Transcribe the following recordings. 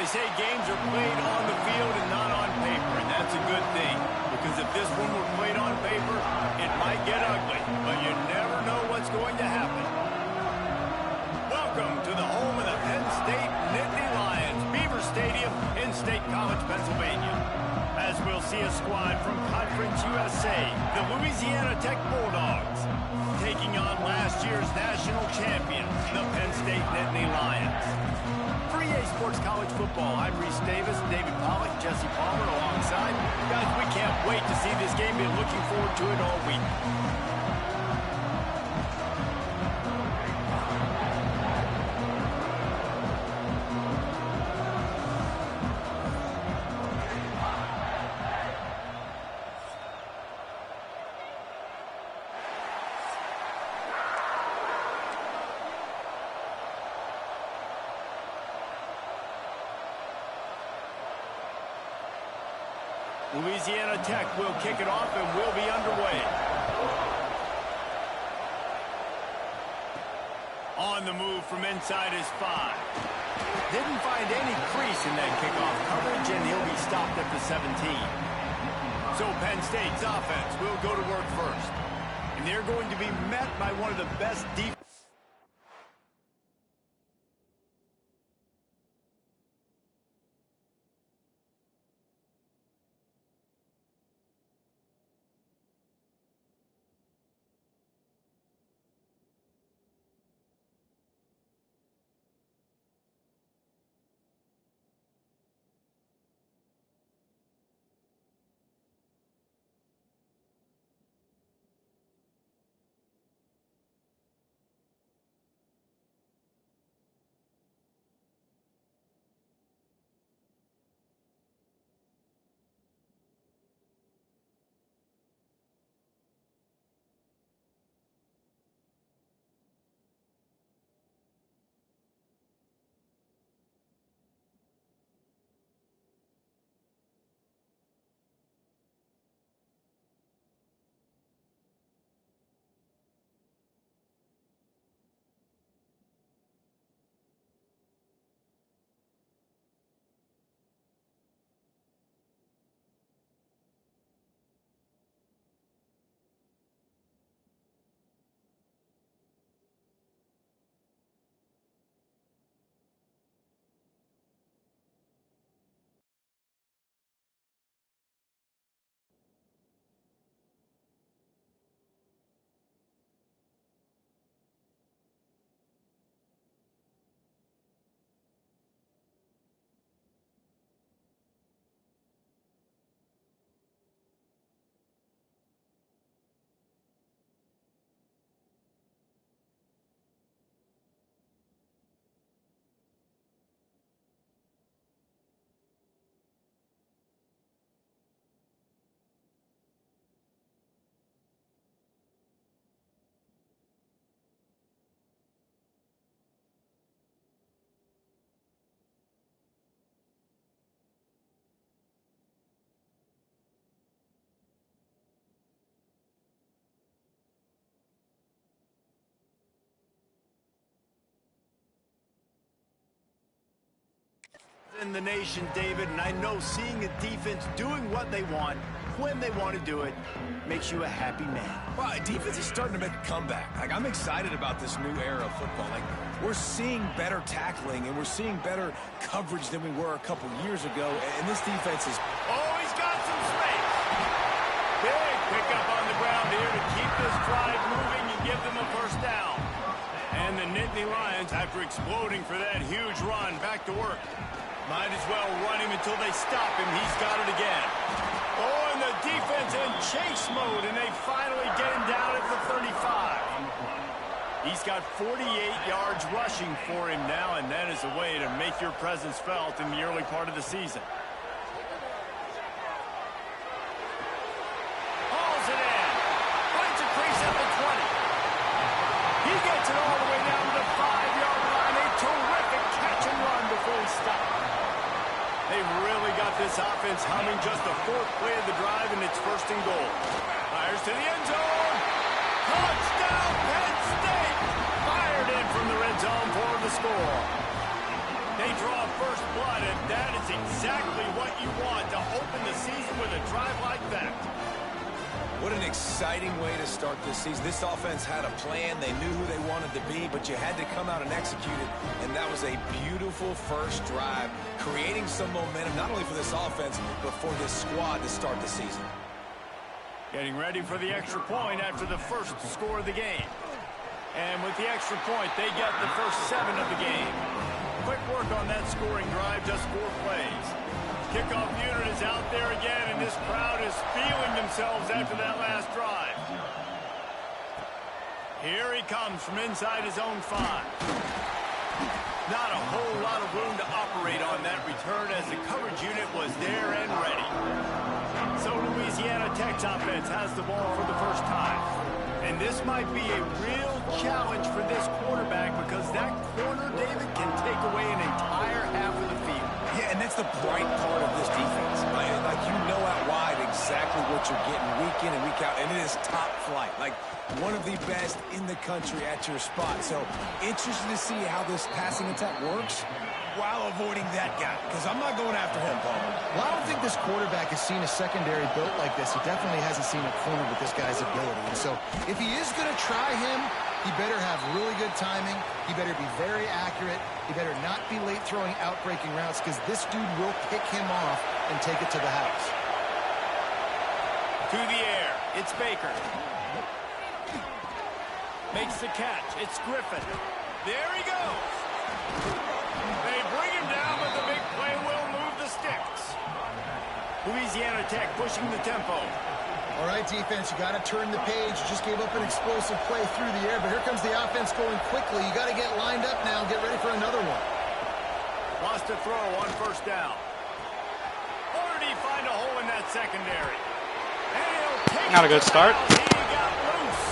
They say games are played on the field and not on paper, and that's a good thing. Because if this one were played on paper, it might get ugly, but you never know what's going to happen. Welcome to the home of the Penn State Nittany Lions, Beaver Stadium in State College, Pennsylvania. As we'll see a squad from Conference USA, the Louisiana Tech Bulldogs, taking on last year's national champions, the Penn State Nittany Lions. For EA Sports College Football, I'm Reese Davis, David Pollack, Jesse Palmer alongside. Guys, we can't wait to see this game. Been looking forward to it all week. Louisiana Tech will kick it off and will be underway. On the move from inside his 5. Didn't find any crease in that kickoff coverage, and he'll be stopped at the 17. So Penn State's offense will go to work first. And they're going to be met by one of the best defenses. In the nation, David, and I know seeing a defense doing what they want, when they want to do it, makes you a happy man. Well, defense is starting to make a comeback. I'm excited about this new era of football. We're seeing better tackling, and we're seeing better coverage than we were a couple years ago, and this defense is... Oh, he's got some space. Big pickup on the ground here to keep this drive moving and give them a first down. And the Nittany Lions, after exploding for that huge run, back to work. Might as well run him until they stop him. He's got it again. Oh, and the defense in chase mode, and they finally get him down at the 35. He's got 48 yards rushing for him now, and that is a way to make your presence felt in the early part of the season. Hauls it in. Finds a crease at the 20. He gets it all the way down to the 5-yard line. A terrific catch and run before he stopped. They've really got this offense humming. Just the 4th play of the drive, and it's 1st and goal. Fires to the end zone. Touchdown, Penn State! Fired in from the red zone for the score. They draw first blood, and that is exactly what you want to open the season with a drive like that. What an exciting way to start this season. This offense had a plan. They knew who they wanted to be, but you had to come out and execute it. And that was a beautiful first drive, creating some momentum, not only for this offense, but for this squad to start the season. Getting ready for the extra point after the first score of the game. And with the extra point, they get the first 7 of the game. Quick work on that scoring drive, just 4 plays. Kickoff unit is out there again, and this crowd is feeling themselves after that last drive. Here he comes from inside his own 5. Not a whole lot of room to operate on that return as the coverage unit was there and ready. So Louisiana Tech's offense has the ball for the first time. And this might be a real challenge for this quarterback because that corner, David, can take away an entire half of the field. Yeah, and that's the bright part of this defense. Like you know out wide exactly what you're getting week in and week out, and it is top flight. Like one of the best in the country at your spot. So interested to see how this passing attack works while avoiding that guy, because I'm not going after him, Paul. Well, I don't think this quarterback has seen a secondary built like this. He definitely hasn't seen a corner with this guy's ability. And so if he is going to try him, he better have really good timing. He better be very accurate. He better not be late throwing out-breaking routes because this dude will pick him off and take it to the house. To the air. It's Baker. Makes the catch. It's Griffin. There he goes. They bring him down, but the big play will move the sticks. Louisiana Tech pushing the tempo. All right, defense, you got to turn the page. You just gave up an explosive play through the air, but here comes the offense going quickly. You got to get lined up now and get ready for another one. Lost a throw on first down. Or did he find a hole in that secondary? And he'll take Not a good start. He got loose.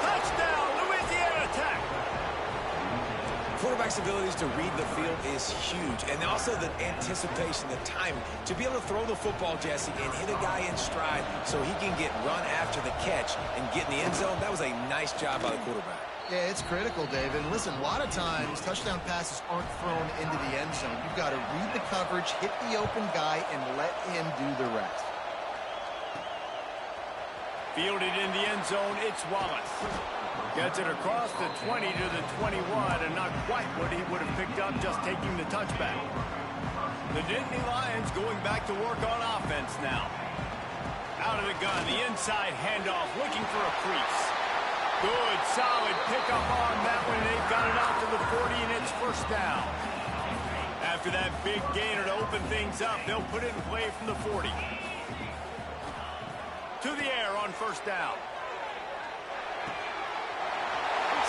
Touchdown, Louisiana Tech. Quarterback's abilities to read the field is huge, and also the anticipation, the time to be able to throw the football, Jesse, and hit a guy in stride so he can get run after the catch and get in the end zone. That was a nice job by the quarterback. Yeah, it's critical, David. And listen, a lot of times touchdown passes aren't thrown into the end zone. You've got to read the coverage, hit the open guy, and let him do the rest. Fielded in the end zone, it's Wallace. Gets it across the 20 to the 21, and not quite what he would have picked up just taking the touchback. The Nittany Lions going back to work on offense now. Out of the gun, the inside handoff, looking for a crease. Good, solid pickup on that one. They've got it out to the 40, and it's first down. After that big gainer to open things up, they'll put it in play from the 40. To the air on first down.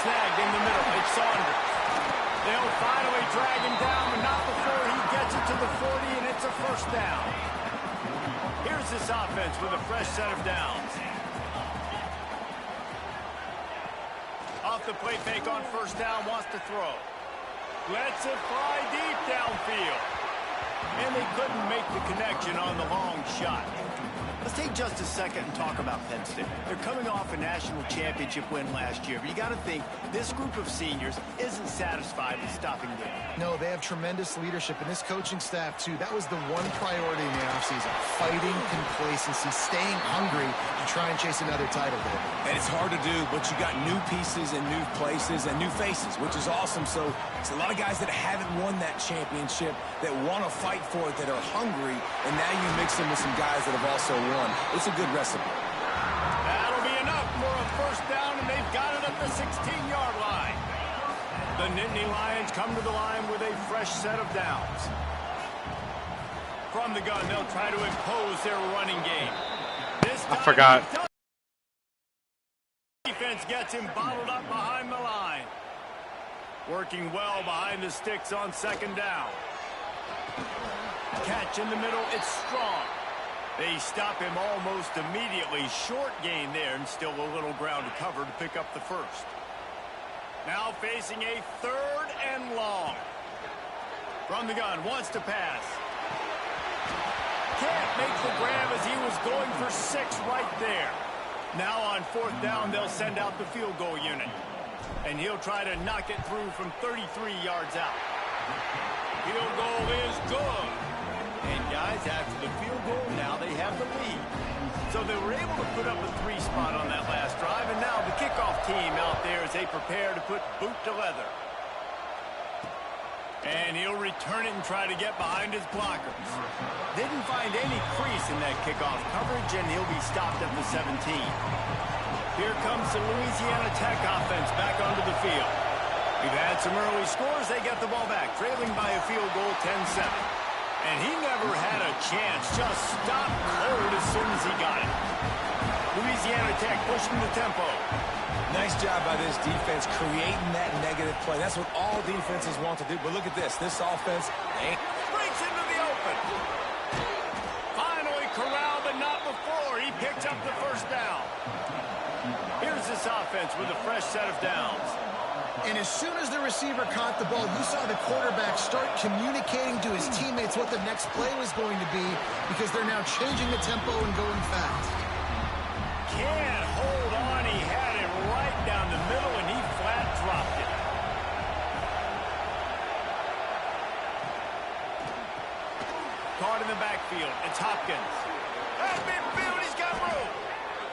Snagged in the middle. It's Saunders. They'll finally drag him down, but not before he gets it to the 40, and it's a first down. Here's this offense with a fresh set of downs. Off the play fake on first down, wants to throw. Lets it fly deep downfield. And they couldn't make the connection on the long shot. Let's take just a second and talk about Penn State. They're coming off a national championship win last year, but you got to think this group of seniors isn't satisfied with stopping there. No, they have tremendous leadership, and this coaching staff, too. That was the one priority in the offseason, fighting complacency, staying hungry to try and chase another title, David. And it's hard to do, but you got new pieces and new places and new faces, which is awesome. So it's a lot of guys that haven't won that championship that want to fight for it, that are hungry, and now you mix them with some guys that have also won. It's a good recipe. That'll be enough for a first down, and they've got it at the 16-yard line. The Nittany Lions come to the line with a fresh set of downs. From the gun, they'll try to impose their running game. This time, I forgot. Defense gets him bottled up behind the line. Working well behind the sticks on second down. Catch in the middle, it's Strong. They stop him almost immediately. Short gain there, and still a little ground to cover to pick up the first. Now facing a third and long. From the gun, wants to pass. Can't make the grab as he was going for 6 right there. Now on fourth down, they'll send out the field goal unit. And he'll try to knock it through from 33 yards out. Field goal is good. And guys, after the field goal, now they have the lead. So they were able to put up a 3 spot on that last drive, and now the kickoff team out there as they prepare to put boot to leather. And he'll return it and try to get behind his blockers. Didn't find any crease in that kickoff coverage, and he'll be stopped at the 17. Here comes the Louisiana Tech offense back onto the field. We've had some early scores. They get the ball back, trailing by a field goal 10-7. And he never had a chance. Just stopped cold as soon as he got it. Louisiana Tech pushing the tempo. Nice job by this defense creating that negative play. That's what all defenses want to do. But look at this. This offense ain't... Breaks into the open. Finally corralled, but not before. He picks up the first down. Here's this offense with a fresh set of downs. And as soon as the receiver caught the ball, you saw the quarterback start communicating to his teammates what the next play was going to be, because they're now changing the tempo and going fast. Can't hold on. He had it right down the middle, and he flat dropped it. Caught in the backfield. It's Hopkins. At midfield, he's got room.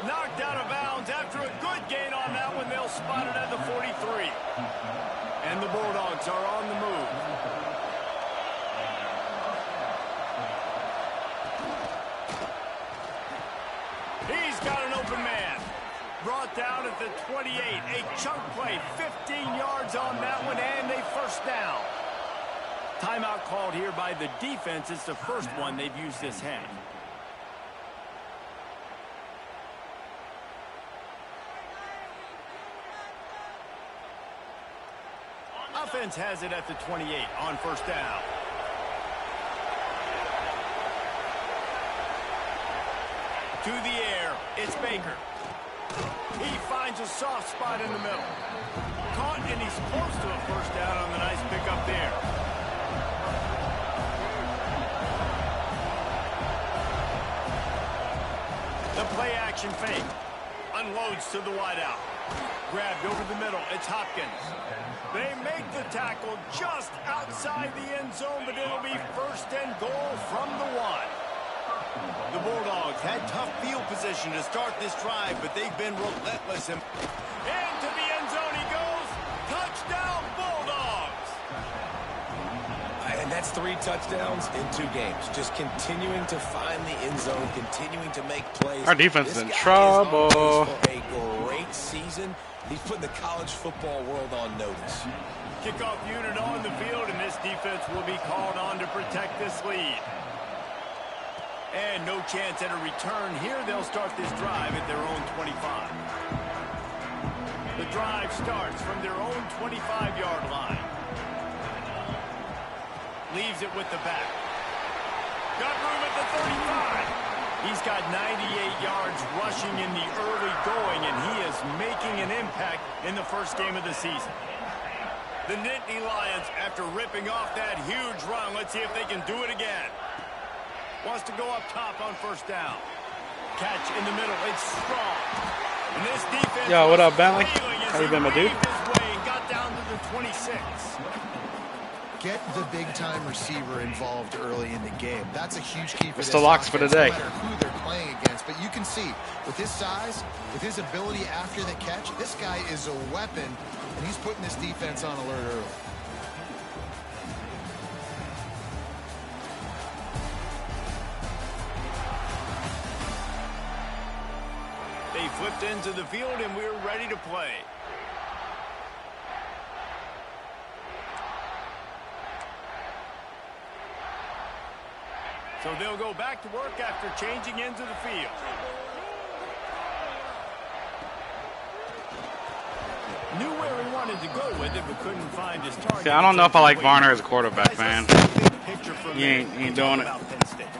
Knocked out of bounds after a good gain on that one. They'll spot it at the 43. And the Bulldogs are on the move. He's got an open man. Brought down at the 28. A chunk play. 15 yards on that one and a first down. Timeout called here by the defense. It's the first one they've used this half. Offense has it at the 28 on first down. To the air, it's Baker. He finds a soft spot in the middle. Caught, and he's close to a first down on the nice pickup there. The play action fake. Unloads to the wideout. Grabbed over the middle. It's Hopkins. They make the tackle just outside the end zone, but it'll be first and goal from the 1. The Bulldogs had tough field position to start this drive, but they've been relentless. Into the end zone he goes. Touchdown, Bulldogs! And that's 3 touchdowns in 2 games. Just continuing to find the end zone, continuing to make plays. Our defense is in trouble. A great season. He's putting the college football world on notice. Kickoff unit on the field, and this defense will be called on to protect this lead. And no chance at a return here. They'll start this drive at their own 25. The drive starts from their own 25-yard line. Leaves it with the back. Got room at the 35. He's got 98 yards rushing in the early going, and he is making an impact in the first game of the season. The Nittany Lions, after ripping off that huge run, let's see if they can do it again. Wants to go up top on first down. Catch in the middle. It's strong. And this defense... Yo, what up, Bentley? How you been, my dude? Got down to the 26. Get the big-time receiver involved early in the game. That's a huge key for It's this the locks for offense, today. no matter who they're playing against. But you can see, with his size, with his ability after the catch, this guy is a weapon, and he's putting this defense on alert early. They flipped into the field, and we're ready to play. So they'll go back to work after changing into the field. Knew where he wanted to go with it, but couldn't find his target. See, I don't know if I like Varner as a quarterback, man. He ain't doing it.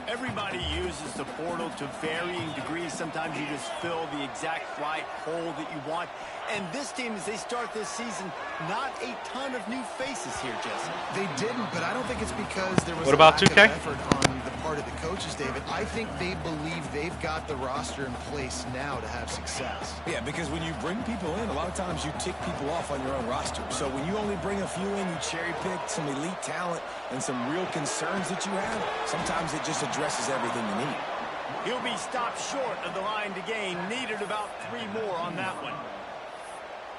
Everybody uses uses the portal to varying degrees. Sometimes you just fill the exact right hole that you want. And this team, as they start this season, not a ton of new faces here, Jesse. They didn't, but I don't think it's because there was What about a lack 2K? of effort on the part of the coaches, David. I think they believe they've got the roster in place now to have success. Yeah, because when you bring people in, a lot of times you tick people off on your own roster. So when you only bring a few in, you cherry pick some elite talent and some real concerns that you have, sometimes it just addresses everything you need. He'll be stopped short of the line to gain. Needed about 3 more on that one.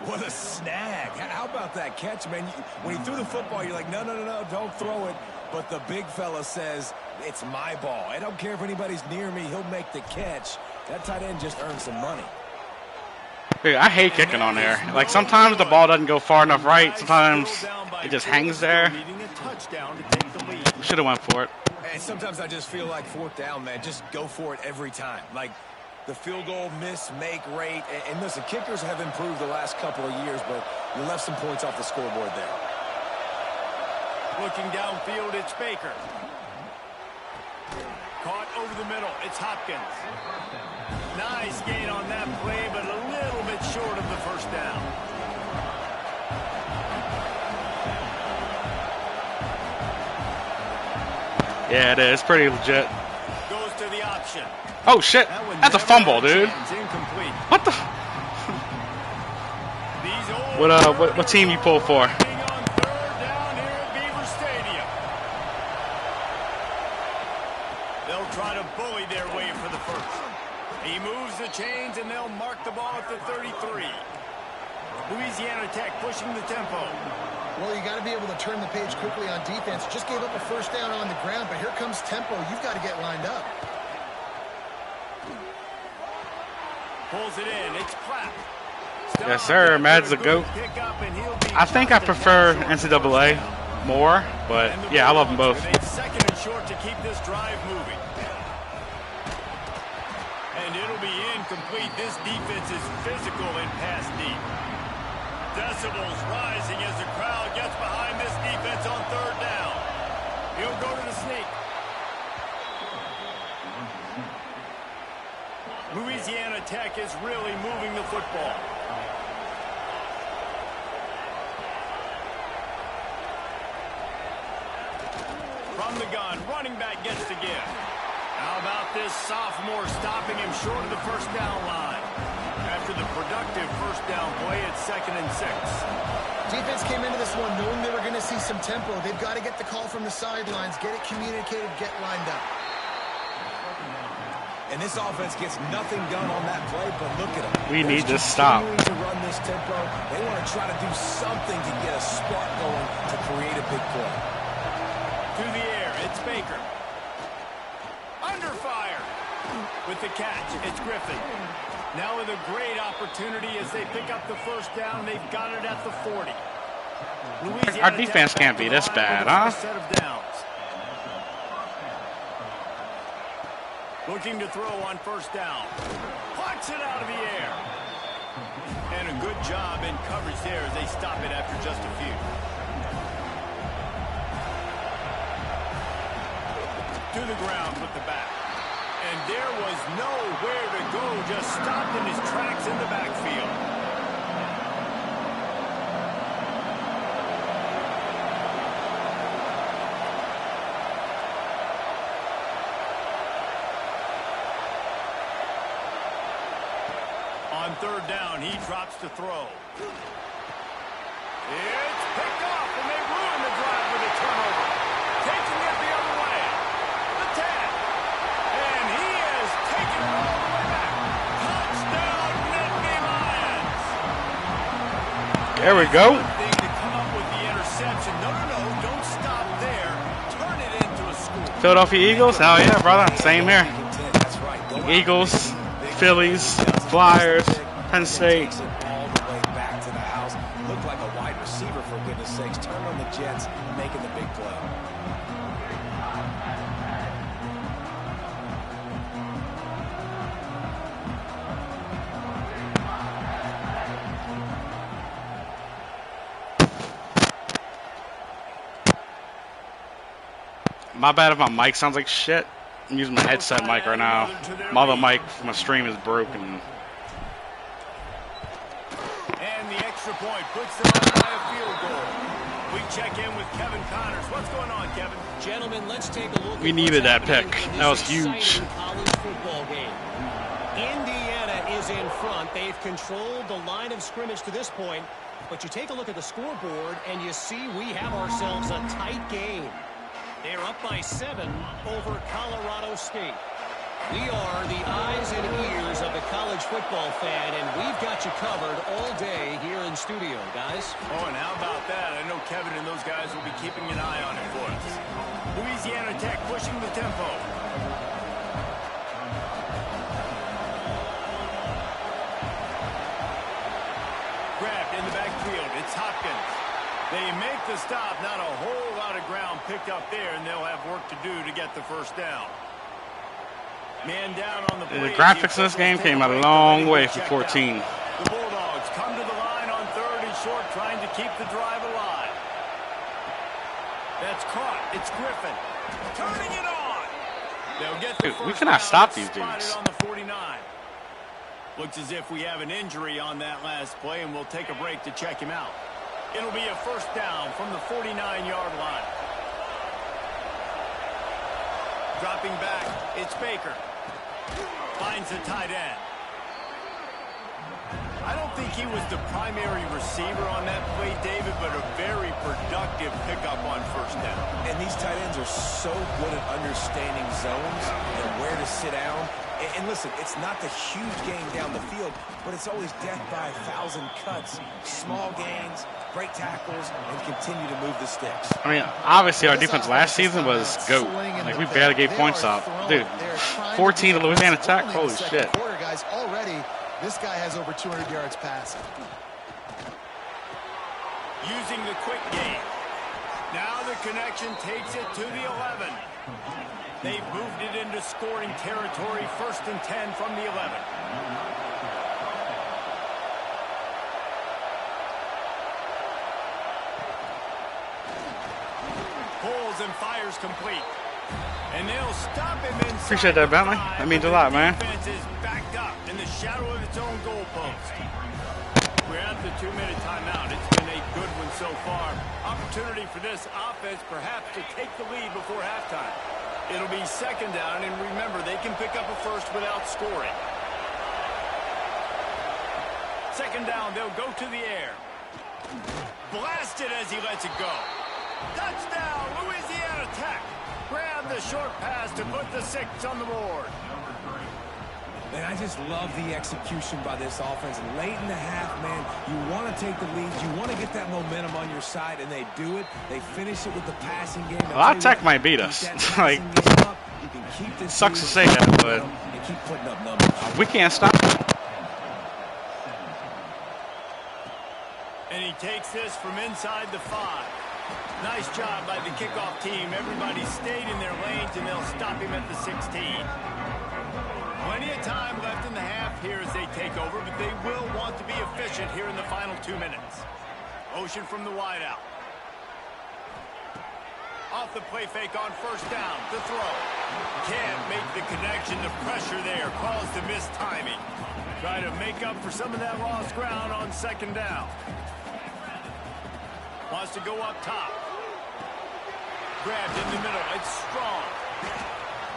What a snag. How about that catch, man? When he threw the football, you're like, no, don't throw it. But the big fella says, it's my ball. I don't care if anybody's near me. He'll make the catch. That tight end just earned some money. Dude, I hate kicking on there. Like, sometimes the ball doesn't go far enough right. Sometimes it just hangs there. Should have went for it. And sometimes I just feel like 4th down, man. Just go for it every time. Like, the field goal miss, make rate. And listen, kickers have improved the last couple of years, but you left some points off the scoreboard there. Looking downfield, it's Baker. Caught over the middle, it's Hopkins. Nice gain on that play, but a little bit short of the 1st down. Yeah, it is. Pretty legit. Goes to the option. Oh, shit. That's a fumble, dude. What the? What team you pull for? They'll try to bully their way for the 1st. He moves the chains, and they'll mark the ball at the 33. Louisiana Tech pushing the tempo. Well, you got to be able to turn the page quickly on defense. Just gave up a 1st down on the ground, but here comes tempo. You've got to get lined up. Pulls it in. It's Clapp. Yes, sir. Mad's the GOAT. I think I prefer NCAA more, but yeah, I love them both. 2nd and short to keep this drive moving. And it'll be incomplete. This defense is physical and pass deep. Decibels rising as the crowd gets behind this defense on 3rd down. He'll go to the sneak. Louisiana Tech is really moving the football. From the gun, running back gets the give. How about this sophomore stopping him short of the 1st down line? After the productive 1st down play, it's 2nd and 6. Defense came into this one knowing they were going to see some tempo. They've got to get the call from the sidelines, get it communicated, get lined up. And this offense gets nothing done on that play, but look at them. We need to stop. To run this tempo, they want to try to do something to get a spark going to create a big play. To the air, it's Baker. Under fire. With the catch, it's Griffin. Now with a great opportunity as they pick up the 1st down. They've got it at the 40. Our defense can't be this bad, huh? Set of downs. Looking to throw on 1st down. Plucks it out of the air. And a good job in coverage there as they stop it after just a few. To the ground with the back. And there was nowhere to go, just stopped in his tracks in the backfield. On 3rd down, he drops to throw. It's picked off, and they ruin the drive with a turnover. Taking it the other way. The 10. And he is taking it all the way back. Touchdown, Nittany Lions. There we go. One thing to come up with the interception. No, don't stop there. Turn it into a score. Philadelphia Eagles? Hell yeah, brother. Same here. That's right. Eagles, Phillies, Flyers, Penn State. All the way back to the house. Looked like a wide receiver, for goodness sakes. Turn on the Jets, making the big play. My bad if my mic sounds like shit. I'm using my headset mic right now. My other mic from my stream is broken. And the extra point puts them up by a field goal. We check in with Kevin Connors. What's going on, Kevin? Gentlemen, let's take a look. We needed that pick. That was huge. College football game. Indiana is in front. They've controlled the line of scrimmage to this point. But you take a look at the scoreboard, and you see we have ourselves a tight game. They're up by 7 over Colorado State. We are the eyes and ears of the college football fan, and we've got you covered all day here in studio, guys. Oh, and how about that? I know Kevin and those guys will be keeping an eye on it for us. Louisiana Tech pushing the tempo. Grabbed in the backfield. It's Hopkins. They make the stop. Not a whole lot of ground picked up there, and they'll have work to do to get the first down. Man down on the graphics in this game came a long way from 14. The Bulldogs come to the line on 3rd and short, trying to keep the drive alive. That's caught. It's Griffin. Turning it on. They'll get the first we cannot down. stop these Spotted dudes. on the 49. Looks as if we have an injury on that last play, and we'll take a break to check him out. It'll be a first down from the 49-yard line. Dropping back, it's Baker. Finds the tight end. I don't think he was the primary receiver on that play, David, but a very productive pickup on first down. And these tight ends are so good at understanding zones and where to sit down. And listen, it's not the huge gain down the field, but it's always death by 1,000 cuts, small gains, break tackles, and continue to move the sticks. I mean, obviously our defense last season was GOAT. Like, we barely gave points up. Dude, 14 to Louisiana Tech? Holy shit. Guys, already, this guy has over 200 yards passing. Using the quick game. Now the connection takes it to the 11. They've moved it into scoring territory, 1st and 10 from the 11. Pulls and fires complete. And they'll stop him inside. Appreciate that, Bentley. That means a lot, man. Defense is backed up in the shadow of its own goalpost. We're at the 2-minute timeout. It's been a good one so far. Opportunity for this offense perhaps to take the lead before halftime. It'll be 2nd down, and remember, they can pick up a first without scoring. 2nd down, they'll go to the air. Blasted as he lets it go. Touchdown, Louisiana Tech. Grab the short pass to put the 6 on the board. And I just love the execution by this offense. Late in the half, man, you want to take the lead. You want to get that momentum on your side, and they do it. They finish it with the passing game. A lot of Tech might beat us. Like, sucks to say that, but keep putting up numbers. We can't stop them. And he takes this from inside the 5. Nice job by the kickoff team. Everybody stayed in their lanes, and they'll stop him at the 16. Plenty of time left in the half here as they take over, but they will want to be efficient here in the final 2 minutes. Motion from the wideout. Off the play fake on 1st down. The throw. Can't make the connection. The pressure there caused the missed timing. Try to make up for some of that lost ground on 2nd down. Wants to go up top. Grabbed in the middle. It's Strong.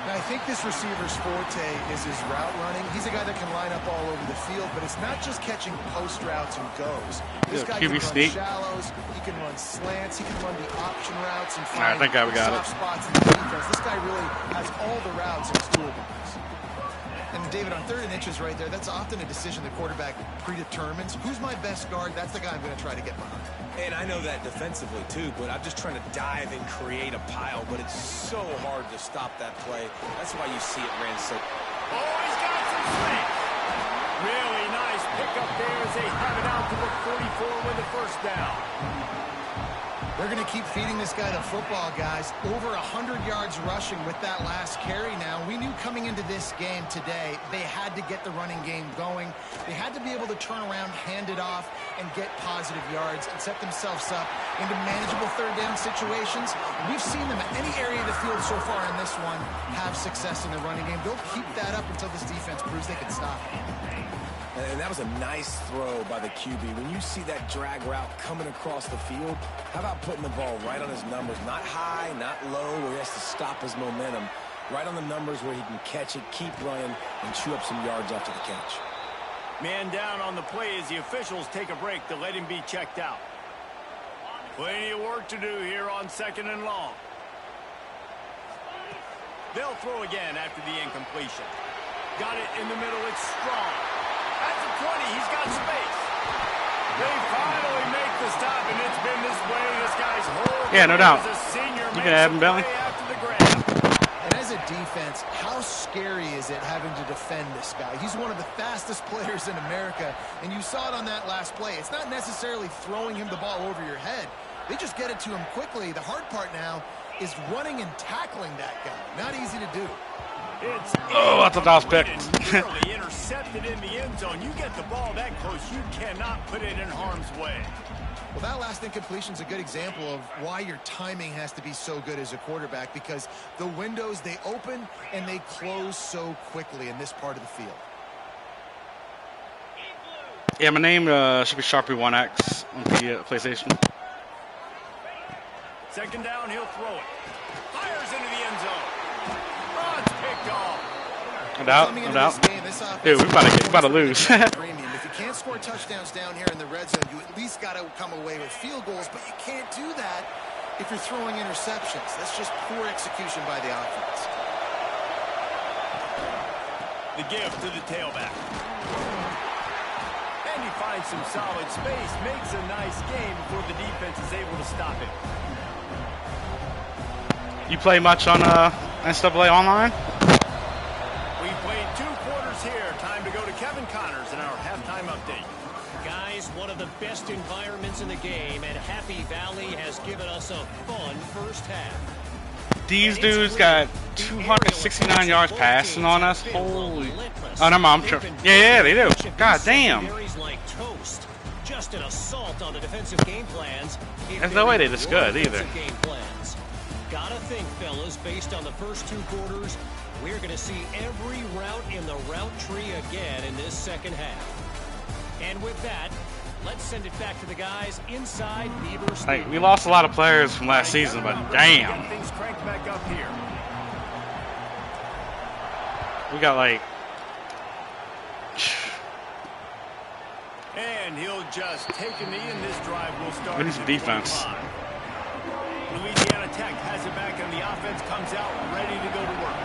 Now, I think this receiver's forte is his route running. He's a guy that can line up all over the field, but it's not just catching post routes and goes. This guy can run shallows, he can run slants, he can run the option routes and find soft spots in the defense. This guy really has all the routes in his toolbox. And David, on 3rd and inches right there, that's often a decision the quarterback predetermines. Who's my best guard? That's the guy I'm going to try to get behind. And I know that defensively, too, but I'm just trying to dive and create a pile, but it's so hard to stop that play. That's why you see it ran so... Oh, he's got some space. Really nice pickup there as they have it out to the 44 with the 1st down. They're going to keep feeding this guy the football, guys. Over 100 yards rushing with that last carry now. We knew coming into this game today they had to get the running game going. They had to be able to turn around, hand it off, and get positive yards and set themselves up into manageable third down situations. We've seen them at any area of the field so far in this one have success in the running game. They'll keep that up until this defense proves they can stop it. And that was a nice throw by the QB. When you see that drag route coming across the field, how about putting the ball right on his numbers? Not high, not low, where he has to stop his momentum. Right on the numbers where he can catch it, keep running, and chew up some yards after the catch. Man down on the play as the officials take a break to let him be checked out. Plenty of work to do here on 2nd and long. They'll throw again after the incompletion. Got it in the middle. It's strong. At the 20, he's got space. They finally make the stop, and it's been this way. This guy's whole Yeah, no doubt. as a senior You can have him, Billy. after the grab. And as a defense, how scary is it having to defend this guy? He's one of the fastest players in America, and you saw it on that last play. It's not necessarily throwing him the ball over your head. They just get it to him quickly. The hard part now is running and tackling that guy. Not easy to do. Oh, I thought that was picked. Nearly intercepted in the end zone. You get the ball that close, you cannot put it in harm's way. Well, that last incompletion is a good example of why your timing has to be so good as a quarterback, because the windows, they open and they close so quickly in this part of the field. Yeah, my name should be Sharpie1X on the PlayStation. 2nd down, he'll throw it. Fires into the end zone. Rod's picked off. No doubt, no doubt. Dude, we're about to lose. If you can't score touchdowns down here in the red zone, you at least got to come away with field goals, but you can't do that if you're throwing interceptions. That's just poor execution by the offense. The give to the tailback. And he finds some solid space, makes a nice game before the defense is able to stop it. You play much on NCAA Online? We played 2 quarters here. Time to go to Kevin Connors in our halftime update. Guys, one of the best environments in the game, and Happy Valley has given us a fun first half. These dudes got 269 yards passing on us. Holy. Oh, no, I'm sure. Yeah, they do. God damn. Like toast. Just an assault on the defensive game plans. There's no way they're this good either. Game plans. Gotta think, fellas, based on the first 2 quarters, we're going to see every route in the route tree again in this second half. And with that, let's send it back to the guys inside Beaver Stadium. Like, we lost a lot of players from last season, but damn. Things cranked back up here. We got like... And he'll just take a knee, and this drive will start. We need some defense. Louisiana Tech has it back, and the offense comes out ready to go to work.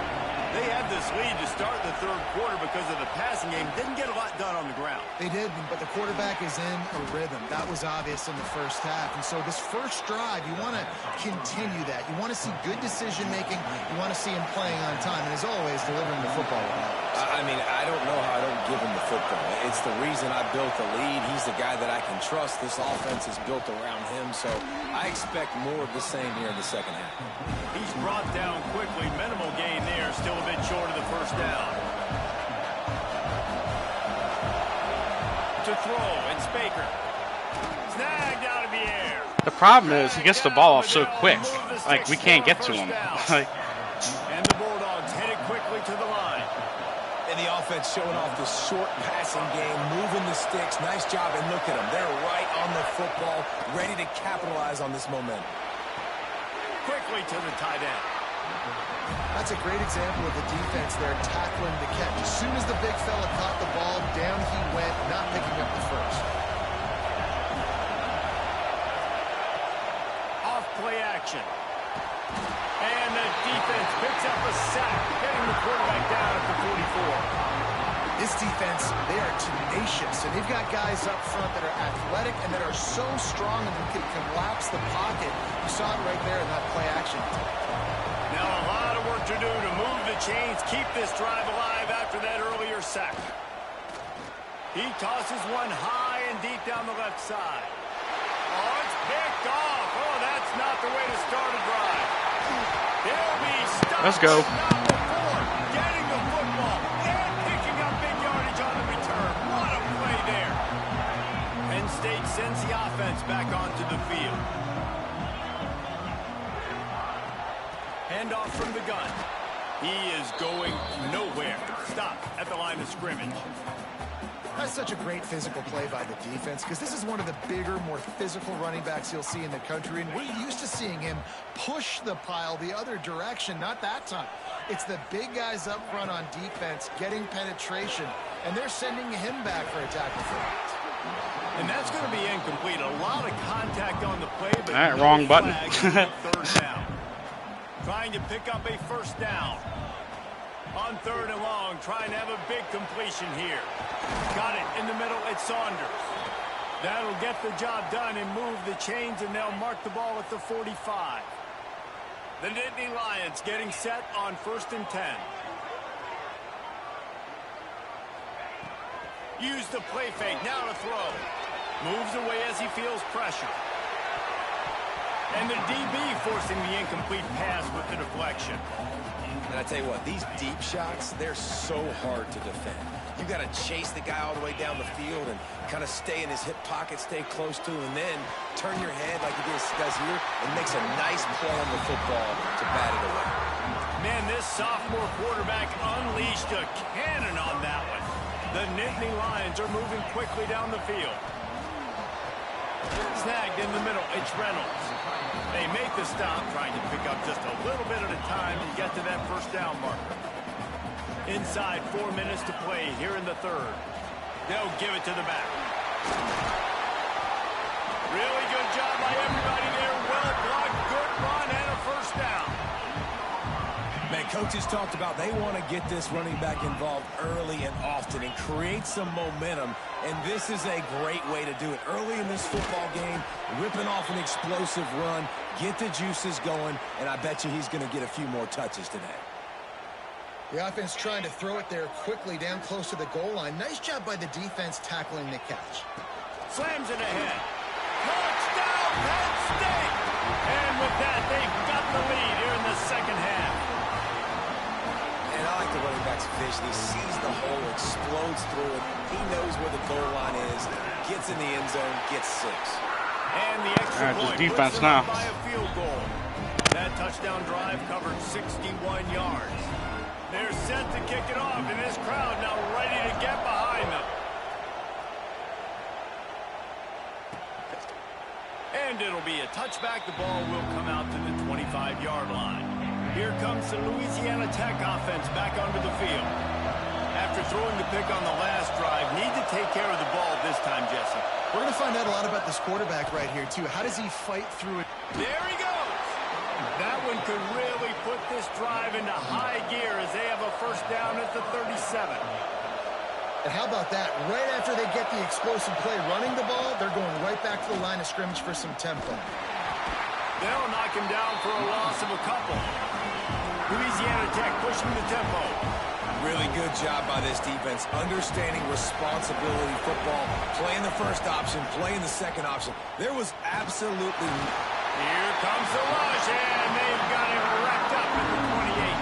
They had this lead to start the 3rd quarter because of the passing game. Didn't get a lot done on the ground. They did, but the quarterback is in a rhythm. That was obvious in the first half. And so this first drive, you want to continue that. You want to see good decision-making. You want to see him playing on time. And as always, delivering the football. I mean, I don't know how I don't give him the football. It's the reason I built the lead. He's the guy that I can trust. This offense is built around him. So I expect more of the same here in the second half. He's brought down quickly. Minimal gain there. Still a bit short of the first down. To throw, it's Baker. Snagged out of the air. The problem is he gets the ball off so quick. Like, we can't get to him. Like, and the Bulldogs headed quickly to the line. And the offense showing off the short passing game, moving the sticks. Nice job, and look at them. They're right on the football, ready to capitalize on this momentum. Quickly to the tight end. That's a great example of the defense there tackling the catch. As soon as the big fella caught the ball, down he went, not picking up the first. Off play action. And the defense picks up a sack, getting the quarterback down at the 44. This defense, they are tenacious, and they've got guys up front that are athletic and that are so strong and who can collapse the pocket. You saw it right there in that play action. Now a lot of work to do to move the chains, keep this drive alive after that earlier sack. He tosses one high and deep down the left side. Oh, it's picked off. Oh, that's Let's go. Getting the football and picking up big yardage on the return. What a play there. Penn State sends the offense back onto the field. Handoff from the gun. He is going nowhere. Stop at the line of scrimmage. That's such a great physical play by the defense because this is one of the bigger, more physical running backs you'll see in the country, and we're used to seeing him push the pile the other direction. Not that time. It's the big guys up front on defense getting penetration, and they're sending him back for a tackle for it. And that's going to be incomplete. A lot of contact on the play, but all right, no wrong button. third down. Trying to pick up a first down. On third and long, trying to have a big completion here. Got it in the middle, it's Saunders. That'll get the job done and move the chains, and they'll mark the ball at the 45. The Nittany Lions getting set on 1st and 10. Use the play fake, now to throw. Moves away as he feels pressure. And the DB forcing the incomplete pass with the deflection. And I tell you what, these deep shots, they're so hard to defend. You got to chase the guy all the way down the field and kind of stay in his hip pocket, stay close to him, and then turn your head like he does here and makes a nice play on the football to bat it away. Man, this sophomore quarterback unleashed a cannon on that one. The Nittany Lions are moving quickly down the field. Snagged in the middle, it's Reynolds. They make the stop, trying to pick up just a little bit at a time to get to that first down marker. Inside 4 minutes to play here in the third. They'll give it to the back. Really good job by everybody there. Well blocked, good run, and a first down. Man, coaches talked about they want to get this running back involved early and often and create some momentum, and this is a great way to do it. Early in this football game, ripping off an explosive run, get the juices going, and I bet you he's going to get a few more touches today. The offense trying to throw it there quickly down close to the goal line. Nice job by the defense tackling the catch. Slams it ahead. Touchdown, Penn State! And with that, they've got the lead here in the second half. And I like the running back's vision. He sees the hole, explodes through it. He knows where the goal line is, gets in the end zone, gets 6. And the extra point defense puts them now. up by a field goal. That touchdown drive covered 61 yards. They're set to kick it off, and this crowd now ready to get behind them. And it'll be a touchback. The ball will come out to the 25-yard line. Here comes the Louisiana Tech offense back onto the field. After throwing the pick on the last drive, need to take care of the ball this time, Jesse. We're going to find out a lot about this quarterback right here, too. How does he fight through it? There he goes. That one could really put this drive into high gear as they have a first down at the 37. And how about that? Right after they get the explosive play running the ball, they're going right back to the line of scrimmage for some tempo. They'll knock him down for a loss of a couple. Louisiana Tech pushing the tempo. Really good job by this defense, understanding responsibility football, playing the first option, playing the second option. There was absolutely... Here comes the rush, and they've got him wrapped up at the 28.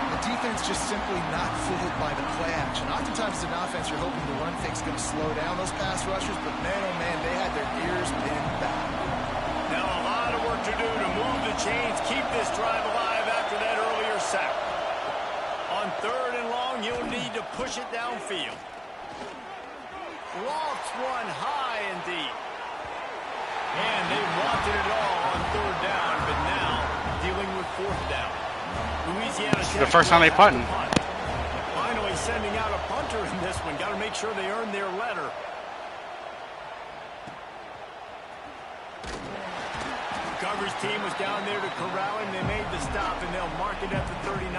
The defense just simply not fooled by the play action. Oftentimes as an offense, you're hoping the run fake's going to slow down those pass rushers, but man, oh man, they had their ears pinned back. Now a lot of work to do to move the chains, keep this drive alive after that earlier sack. On third and long, you'll need to push it downfield. Lofts one high and deep. And they wanted it all on third down, but now dealing with fourth down. Louisiana Tech, the first time they punting. finally sending out a punter in this one. Got to make sure they earn their letter. The coverage team was down there to corral him. They made the stop, and they'll mark it at the 39.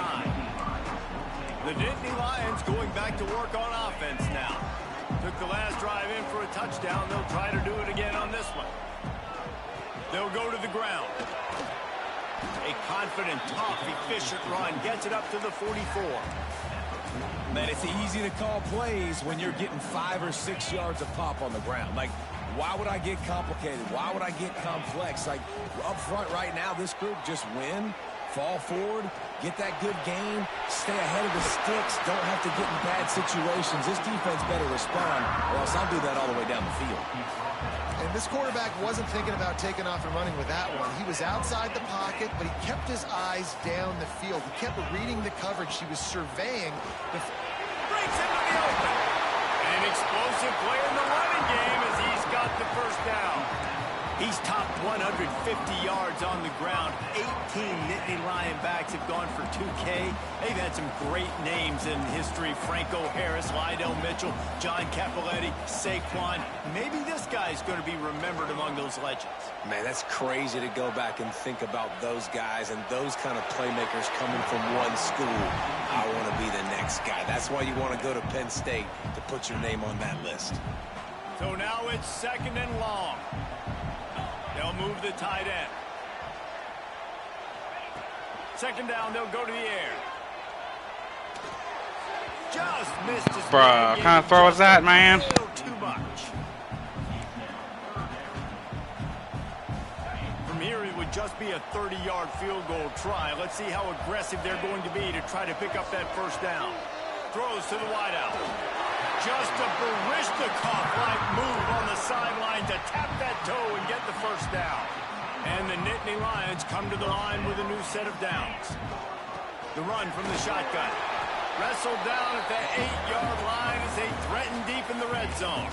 The Nittany Lions going back to work on offense now. Took the last drive in for a touchdown. They'll try to do it again on this one. They'll go to the ground. A confident, tough, efficient run gets it up to the 44. Man, it's easy to call plays when you're getting 5 or 6 yards of pop on the ground. Like, why would I get complicated? Why would I get complex? Like, up front right now, this group just win, fall forward, get that good gain, stay ahead of the sticks, don't have to get in bad situations. This defense better respond, or else I'll do that all the way down the field. And this quarterback wasn't thinking about taking off and running with that one. He was outside the pocket, but he kept his eyes down the field. He kept reading the coverage. He was surveying the... Breaks into the open. An explosive play in the running game as he's got the first down. He's topped 150 yards on the ground. 18 Nittany Lion backs have gone for 2K. They've had some great names in history. Franco Harris, Lydell Mitchell, John Cappelletti, Saquon. Maybe this guy's going to be remembered among those legends. Man, that's crazy to go back and think about those guys and those kind of playmakers coming from one school. I want to be the next guy. That's why you want to go to Penn State, to put your name on that list. So now it's 2nd and long. They'll move the tight end. 2nd down, they'll go to the air. Just missed his... Bruh, what kind of throw is that, man? Too much. From here, it would just be a 30-yard field goal try. Let's see how aggressive they're going to be to try to pick up that first down. Throws to the wideout. Just a Barishnikov-like move on the sideline to tap that toe and get the first down. And the Nittany Lions come to the line with a new set of downs. The run from the shotgun. Wrestled down at the 8-yard line as they threaten deep in the red zone.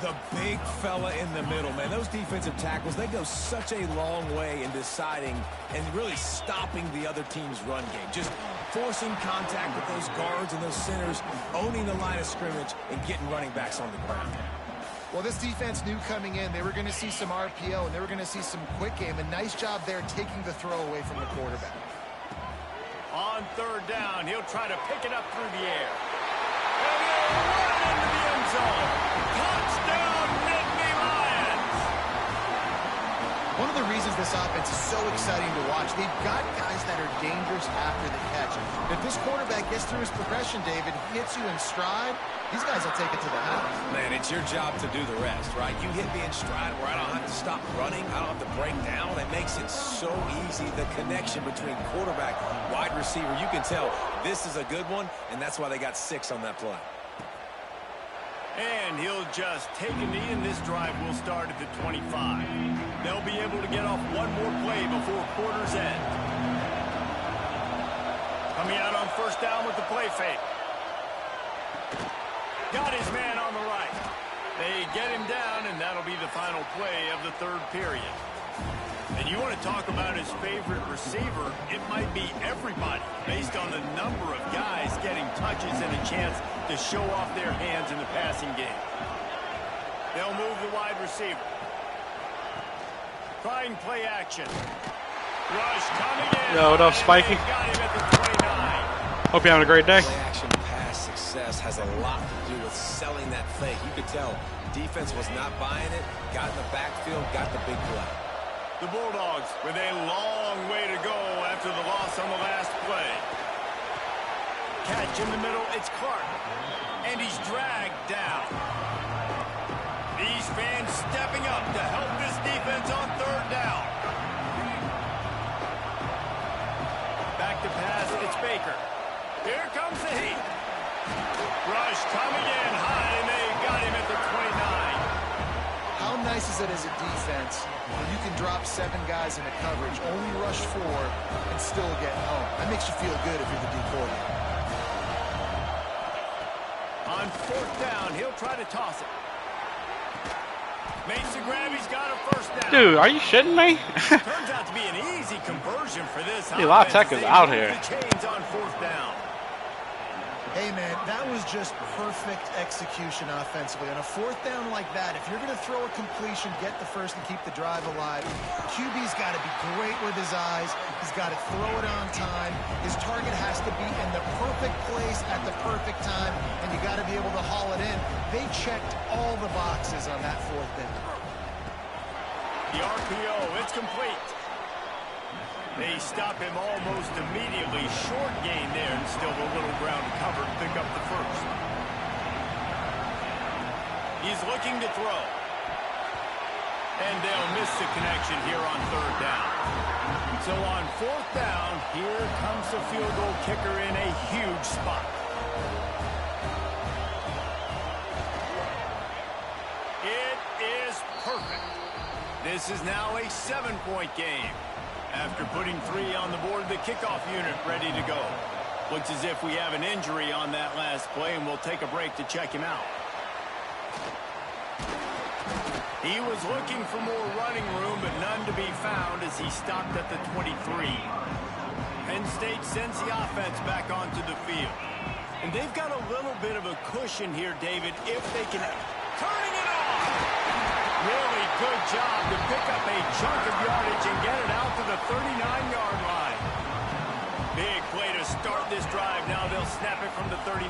The big fella in the middle, man. Those defensive tackles, they go such a long way in deciding and really stopping the other team's run game. Just forcing contact with those guards and those centers, owning the line of scrimmage, and getting running backs on the ground. Well, this defense knew coming in they were going to see some RPO and they were going to see some quick game. A nice job there taking the throw away from the quarterback. On 3rd down, he'll try to pick it up through the air. And he'll run it into the end zone. Touchdown, Nittany Lions! One of the reasons this offense is so exciting to watch, they've got guys that are dangerous after the catch. If this quarterback gets through his progression, David, hits you in stride, these guys will take it to the house. Man, it's your job to do the rest, right? You hit me in stride where I don't have to stop running. I don't have to break down. It makes it so easy. The connection between quarterback, wide receiver, you can tell this is a good one, and that's why they got 6 on that play. And he'll just take a knee, and this drive will start at the 25. They'll be able to get off one more play before quarter's end. Coming out on 1st down with the play fake. Got his man on the right. They get him down, and that'll be the final play of the 3rd period. And you want to talk about his favorite receiver, it might be everybody based on the number of guys getting touches and a chance to show off their hands in the passing game. They'll move the wide receiver. Trying play action. Rush coming in. Yo, what up, Spikey? Got him at the 29. Hope you're having a great day. Play action pass success has a lot to do with selling that fake. You could tell defense was not buying it, got in the backfield, got the big play. The Bulldogs with a long way to go after the loss on the last play. Catch in the middle, it's Clark. And he's dragged down. These fans stepping up to help this defense on 3rd down. Back to pass, it's Baker. Here comes the heat. Rush coming in high, and they got him at the 29. How nice is it as a defense when you can drop 7 guys in a coverage, only rush 4, and still get home? That makes you feel good if you're the D coordinator. On 4th down, he'll try to toss it. Makes the grab, he's got a 1st down. Dude, are you shitting me? Turns out to be an easy conversion for this. A lot of tech is out here. The chains on 4th down. Hey, man, that was just perfect execution offensively. On a 4th down like that, if you're going to throw a completion, get the first and keep the drive alive, QB's got to be great with his eyes. He's got to throw it on time. His target has to be in the perfect place at the perfect time, and you got to be able to haul it in. They checked all the boxes on that 4th down. The RPO, it's complete. They stop him almost immediately. Short gain there, and still a little ground to cover to pick up the first. He's looking to throw. And they'll miss the connection here on 3rd down. So on 4th down, here comes the field goal kicker in a huge spot. It is perfect. This is now a 7-point game. After putting 3 on the board, the kickoff unit ready to go. Looks as if we have an injury on that last play, and we'll take a break to check him out. He was looking for more running room, but none to be found as he stopped at the 23. Penn State sends the offense back onto the field. And they've got a little bit of a cushion here, David, if they can... Turning it off! Really good job to pick up a chunk of yardage and get it out to the 39-yard line. Big play to start this drive. Now they'll snap it from the 39.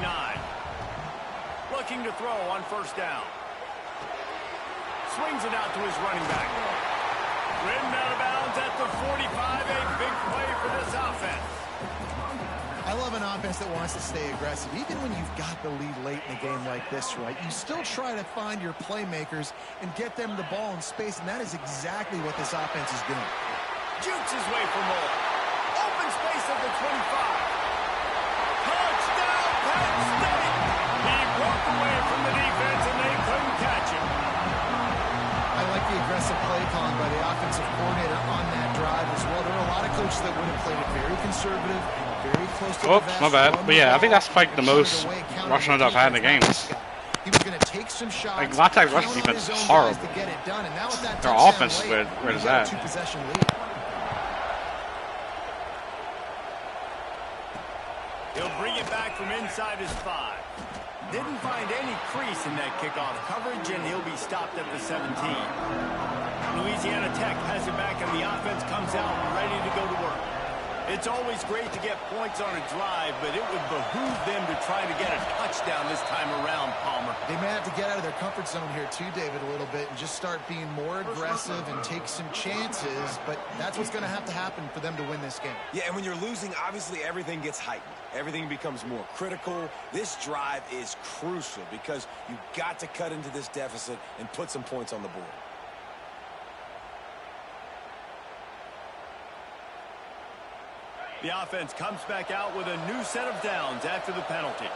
Looking to throw on 1st down. Swings it out to his running back. Ridden out of bounds at the 45. A big play for this offense. I love an offense that wants to stay aggressive. Even when you've got the lead late in a game like this, right, you still try to find your playmakers and get them the ball in space, and that is exactly what this offense is doing. Jukes his way for more. Open space at the 25. Touchdown, Penn State! He broke away from the defense, and they couldn't catch him. I like the aggressive play calling by the offensive coordinator on that drive as well. There are a lot of coaches that would have played it very conservative and very close to Oops, my bad. But yeah, I think that's like the most rushing I've had in the game. He was going to take some shots. Like, La Tech's rushing defense is horrible. Their offense is where it's at. He'll bring it back from inside his 5. Didn't find any crease in that kickoff coverage, and he'll be stopped at the 17. Louisiana Tech has it back, and the offense comes out ready to go to work. It's always great to get points on a drive, but it would behoove them to try to get a touchdown this time around, Palmer. They may have to get out of their comfort zone here too, David, a little bit and just start being more aggressive and take some chances, but that's what's going to have to happen for them to win this game. Yeah, and when you're losing, obviously everything gets heightened. Everything becomes more critical. This drive is crucial because you've got to cut into this deficit and put some points on the board. The offense comes back out with a new set of downs after the penalty.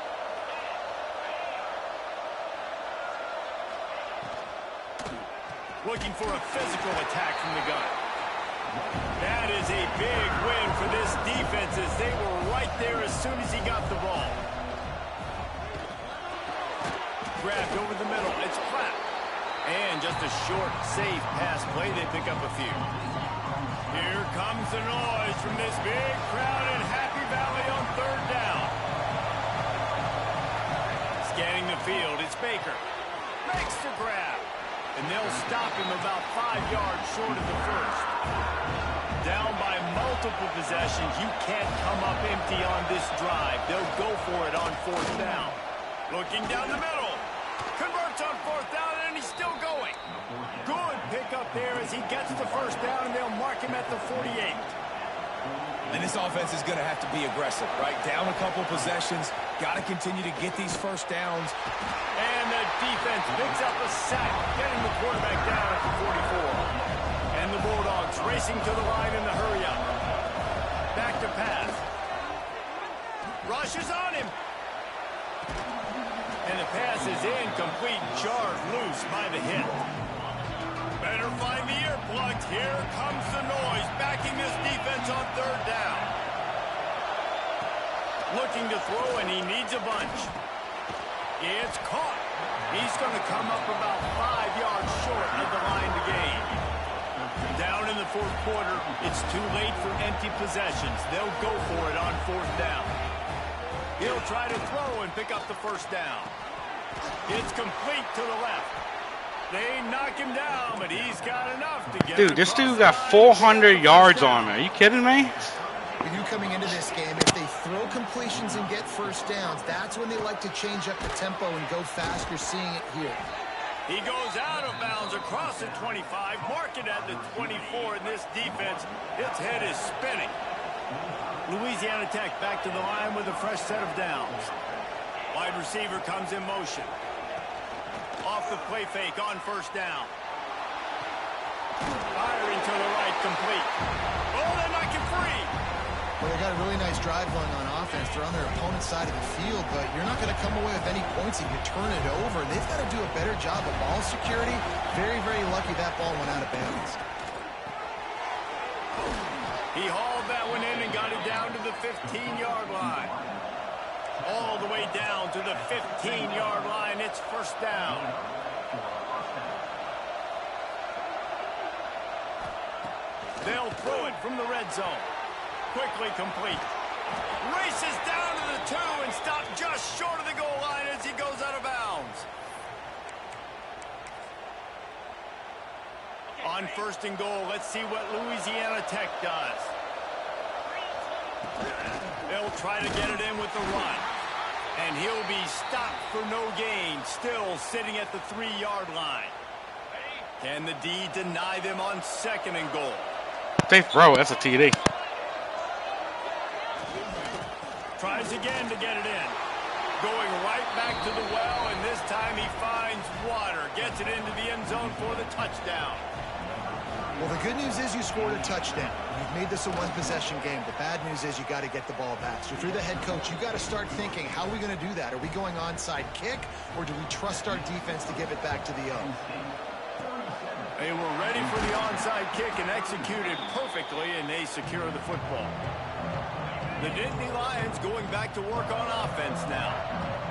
Looking for a physical attack from the gun. That is a big win for this defense as they were right there as soon as he got the ball. Grabbed over the middle. It's flat. And just a short, safe pass play. They pick up a few. Here comes the noise from this big crowd in Happy Valley on 3rd down. Scanning the field, it's Baker. Makes the grab. And they'll stop him about 5 yards short of the first. Down by multiple possessions, you can't come up empty on this drive. They'll go for it on 4th down. Looking down the middle. Converts on 4th down, and he's still going. Good pickup there as he gets the 1st down, and they'll mark him at the 48. And this offense is going to have to be aggressive, right? Down a couple possessions. Got to continue to get these 1st downs. And the defense picks up a sack, getting the quarterback down at the 44. And the Bulldogs racing to the line in the hurry-up. Back to pass. Rushes on him. And the pass is incomplete, jarred loose by the hit. Better find the earplugs. Here comes the noise, backing this defense on 3rd down. Looking to throw, and he needs a bunch. It's caught. He's going to come up about 5 yards short of the line to gain. Down in the 4th quarter, it's too late for empty possessions. They'll go for it on 4th down. He'll try to throw and pick up the 1st down. It's complete to the left. They knock him down, but he's got enough to get. Dude, this dude got 400 yards on me. Are you kidding me? We knew coming into this game, if they throw completions and get 1st downs, that's when they like to change up the tempo and go fast. You're seeing it here. He goes out of bounds across the 25, mark it at the 24, and this defense, its head is spinning. Louisiana Tech back to the line with a fresh set of downs. Wide receiver comes in motion. Off the play fake on 1st down. Firing to the right, complete. Well, they got a really nice drive going on offense. They're on their opponent's side of the field, but you're not going to come away with any points if you turn it over. And they've got to do a better job of ball security. Very, very lucky that ball went out of bounds. He hauled that one in and got it down to the 15-yard line. All the way down to the 15-yard line. It's first down. They'll throw it from the red zone. Quickly complete. Races down to the 2 and stopped just short of the goal line as he goes out of bounds. On first and goal, let's see what Louisiana Tech does. They'll try to get it in with the run. And he'll be stopped for no gain, still sitting at the 3-yard line. Can the D deny them on second and goal? They throw it. That's a TD. Tries again to get it in. Going right back to the well, and this time he finds water. Gets it into the end zone for the touchdown. Well, the good news is you scored a touchdown. You've made this a one-possession game. The bad news is you got to get the ball back. So if you're the head coach, you got to start thinking, how are we going to do that? Are we going onside kick, or do we trust our defense to give it back to the O? They were ready for the onside kick and executed perfectly, and they secure the football. The Nittany Lions going back to work on offense now.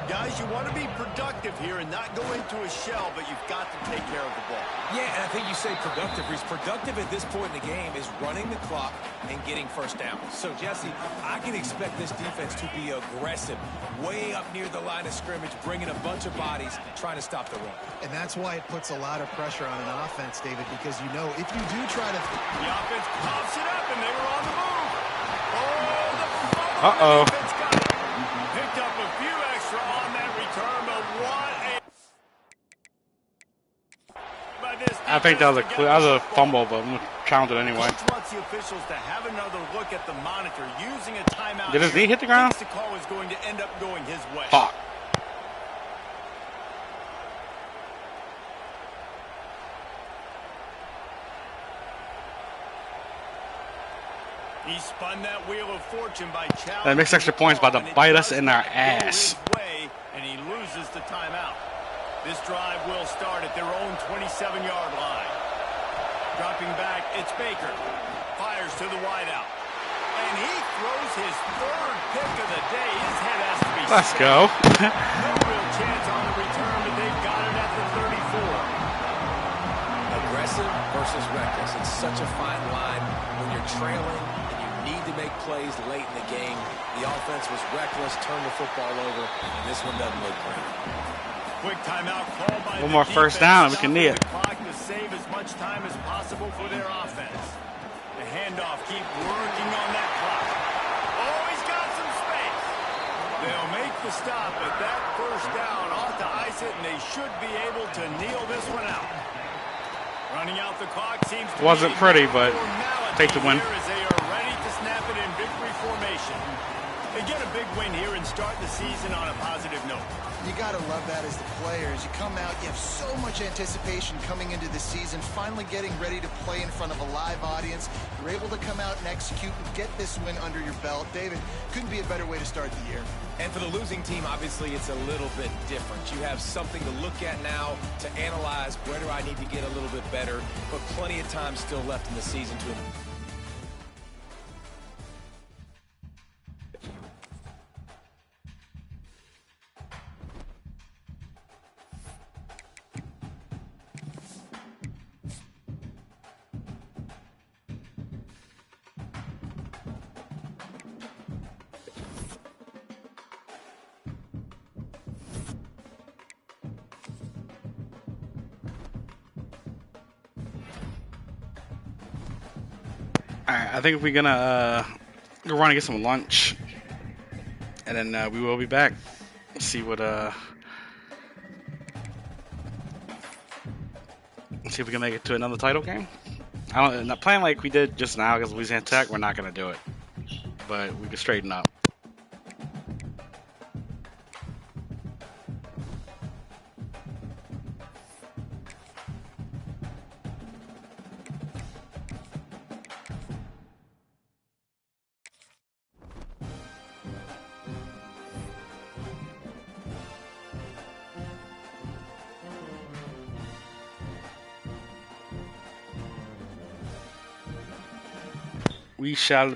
Guys, you want to be productive here and not go into a shell, but you've got to take care of the ball. Yeah, and I think you say productive. Reese, productive at this point in the game is running the clock and getting first down. So, Jesse, I can expect this defense to be aggressive, way up near the line of scrimmage, bringing a bunch of bodies, trying to stop the run. And that's why it puts a lot of pressure on an offense, David, because you know if you do try to... The offense pops it up, and they were on the move. Oh, the Uh-oh. defense got it. Picked up a few extra on that return, but what a... By this I think that was a fumble, but I'm going to count it anyway. Coach wants the officials to have another look at the monitor using a timeout. Did his knee hit the ground? The call is going to end up going his way. Fuck. He spun that wheel of fortune by challenging. That mixed extra points about to bite us in our ass. Way, and he loses the timeout. This drive will start at their own 27-yard line. Dropping back, it's Baker. Fires to the wideout. And he throws his third pick of the day. His head has to be Let's set. go. No real chance on the return, but they've got it at the 34. Aggressive versus reckless. It's such a fine line when you're trailing and you need to make plays late in the game. The offense was reckless, turned the football over, and this one doesn't look great. Quick timeout call by One the more first down, we can knee it. The clock to save as much time as possible for their offense. The handoff, keep working on that clock. Oh, he's got some space. They'll make the stop, but that first down ought to ice it, and they should be able to kneel this one out. Running out the clock seems to Wasn't be pretty, but formality take the win. here as they are ready to snap it in victory formation. They get a big win here and start the season on a positive note. You got to love that as the players. You come out, you have so much anticipation coming into the season, finally getting ready to play in front of a live audience. You're able to come out and execute and get this win under your belt. David, couldn't be a better way to start the year. And for the losing team, obviously, it's a little bit different. You have something to look at now to analyze where do I need to get a little bit better, but plenty of time still left in the season to Alright, I think we're gonna go run and get some lunch, and then we will be back. See what see if we can make it to another title game. Not playing like we did just now against Louisiana Tech. We're not gonna do it, but we can straighten up. We shall be